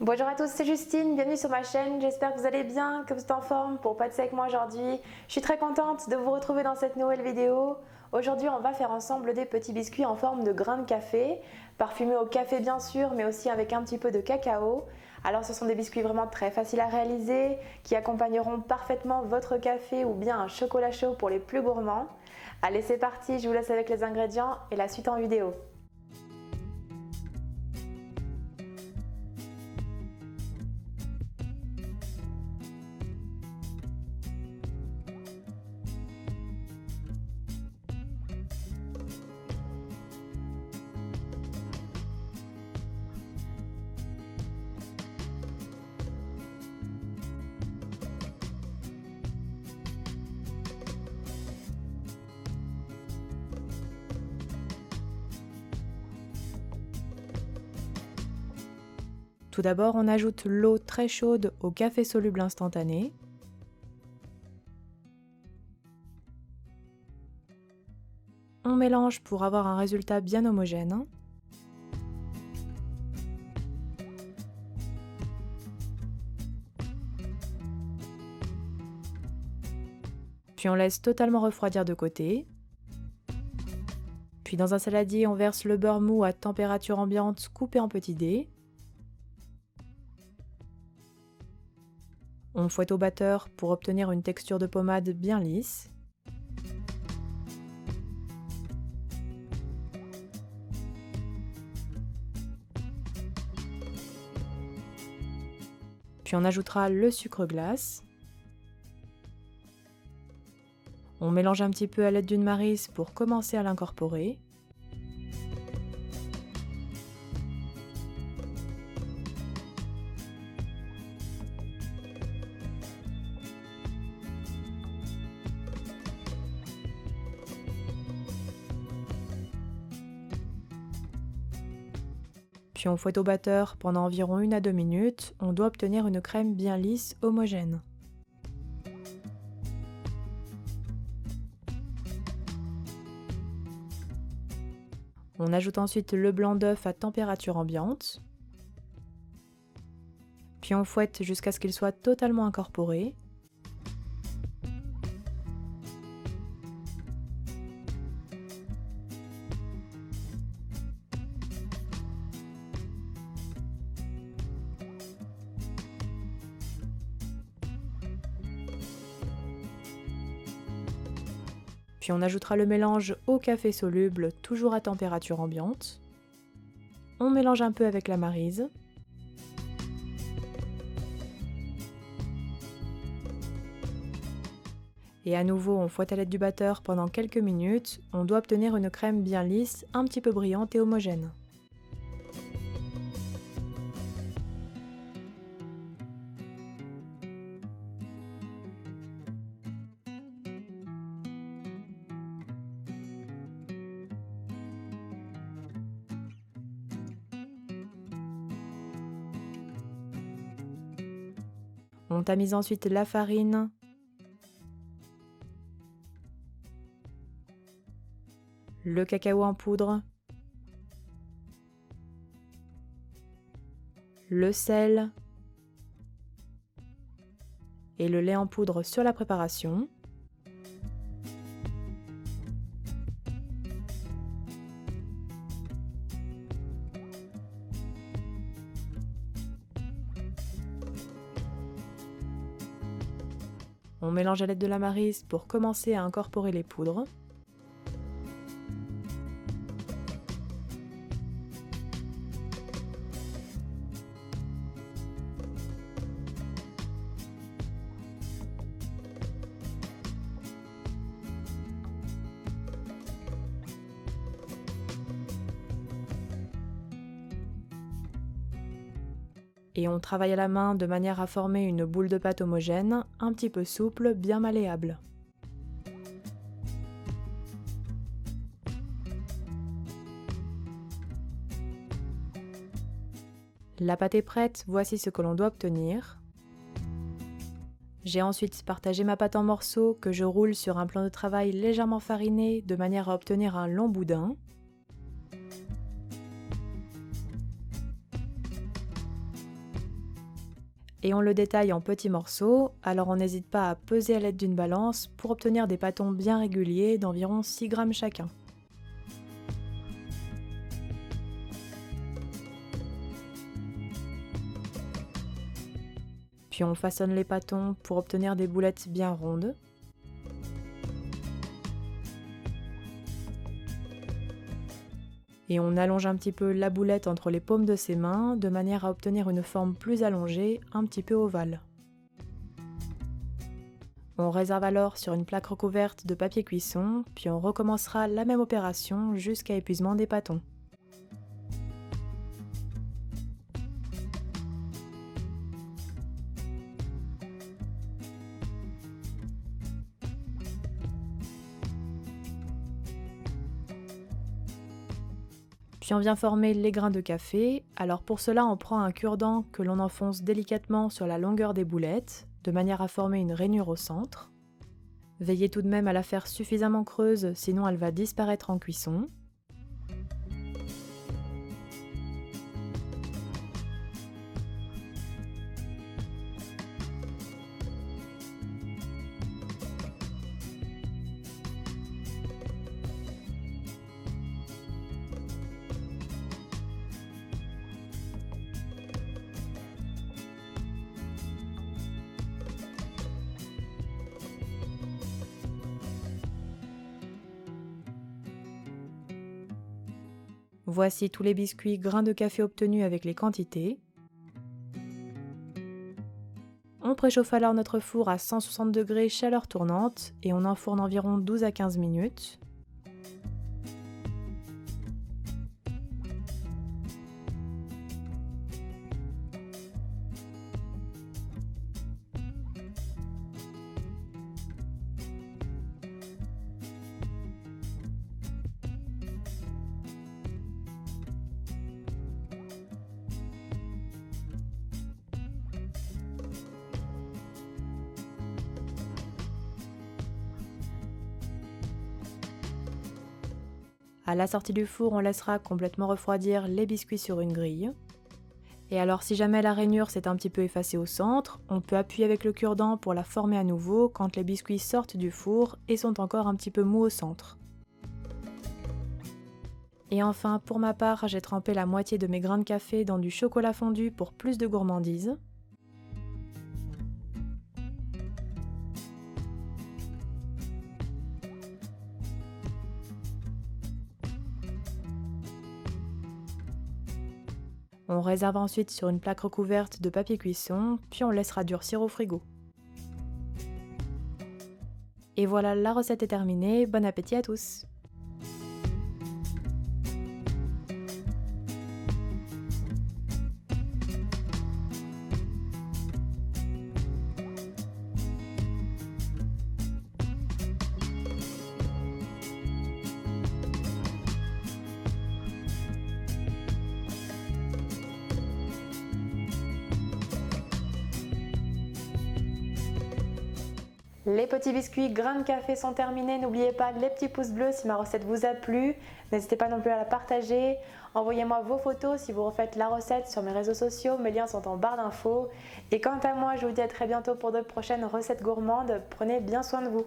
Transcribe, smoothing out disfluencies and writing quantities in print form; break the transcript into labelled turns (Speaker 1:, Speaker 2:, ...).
Speaker 1: Bonjour à tous, c'est Justine, bienvenue sur ma chaîne, j'espère que vous allez bien, que vous êtes en forme pour pâtisser avec moi aujourd'hui. Je suis très contente de vous retrouver dans cette nouvelle vidéo. Aujourd'hui on va faire ensemble des petits biscuits en forme de grains de café, parfumés au café bien sûr, mais aussi avec un petit peu de cacao. Alors ce sont des biscuits vraiment très faciles à réaliser, qui accompagneront parfaitement votre café ou bien un chocolat chaud pour les plus gourmands. Allez c'est parti, je vous laisse avec les ingrédients et la suite en vidéo. Tout d'abord, on ajoute l'eau très chaude au café soluble instantané. On mélange pour avoir un résultat bien homogène. Puis on laisse totalement refroidir de côté. Puis dans un saladier, on verse le beurre mou à température ambiante coupé en petits dés. On fouette au batteur pour obtenir une texture de pommade bien lisse. Puis on ajoutera le sucre glace. On mélange un petit peu à l'aide d'une maryse pour commencer à l'incorporer. Puis on fouette au batteur pendant environ 1 à 2 minutes, on doit obtenir une crème bien lisse, homogène. On ajoute ensuite le blanc d'œuf à température ambiante. Puis on fouette jusqu'à ce qu'il soit totalement incorporé. Puis on ajoutera le mélange au café soluble, toujours à température ambiante. On mélange un peu avec la maryse. Et à nouveau, on fouette à l'aide du batteur pendant quelques minutes. On doit obtenir une crème bien lisse, un petit peu brillante et homogène. On tamise ensuite la farine, le cacao en poudre, le sel et le lait en poudre sur la préparation. On mélange à l'aide de la maryse pour commencer à incorporer les poudres. Et on travaille à la main de manière à former une boule de pâte homogène, un petit peu souple, bien malléable. La pâte est prête, voici ce que l'on doit obtenir. J'ai ensuite partagé ma pâte en morceaux que je roule sur un plan de travail légèrement fariné de manière à obtenir un long boudin. et on le détaille en petits morceaux, alors on n'hésite pas à peser à l'aide d'une balance pour obtenir des pâtons bien réguliers d'environ 6 grammes chacun. Puis on façonne les pâtons pour obtenir des boulettes bien rondes. Et on allonge un petit peu la boulette entre les paumes de ses mains de manière à obtenir une forme plus allongée, un petit peu ovale. On réserve alors sur une plaque recouverte de papier cuisson, puis on recommencera la même opération jusqu'à épuisement des pâtons. Puis on vient former les grains de café, alors pour cela on prend un cure-dent que l'on enfonce délicatement sur la longueur des boulettes, de manière à former une rainure au centre. Veillez tout de même à la faire suffisamment creuse, sinon elle va disparaître en cuisson. Voici tous les biscuits grains de café obtenus avec les quantités. On préchauffe alors notre four à 160 degrés chaleur tournante et on enfourne environ 12 à 15 minutes. À la sortie du four, on laissera complètement refroidir les biscuits sur une grille. Et alors si jamais la rainure s'est un petit peu effacée au centre, on peut appuyer avec le cure-dent pour la former à nouveau quand les biscuits sortent du four et sont encore un petit peu mous au centre. Et enfin, pour ma part, j'ai trempé la moitié de mes grains de café dans du chocolat fondu pour plus de gourmandise. On réserve ensuite sur une plaque recouverte de papier cuisson, puis on laissera durcir au frigo. Et voilà, la recette est terminée, bon appétit à tous! Les petits biscuits grains de café sont terminés. N'oubliez pas les petits pouces bleus si ma recette vous a plu. N'hésitez pas non plus à la partager. Envoyez-moi vos photos si vous refaites la recette sur mes réseaux sociaux. Mes liens sont en barre d'infos. Et quant à moi, je vous dis à très bientôt pour de prochaines recettes gourmandes. Prenez bien soin de vous.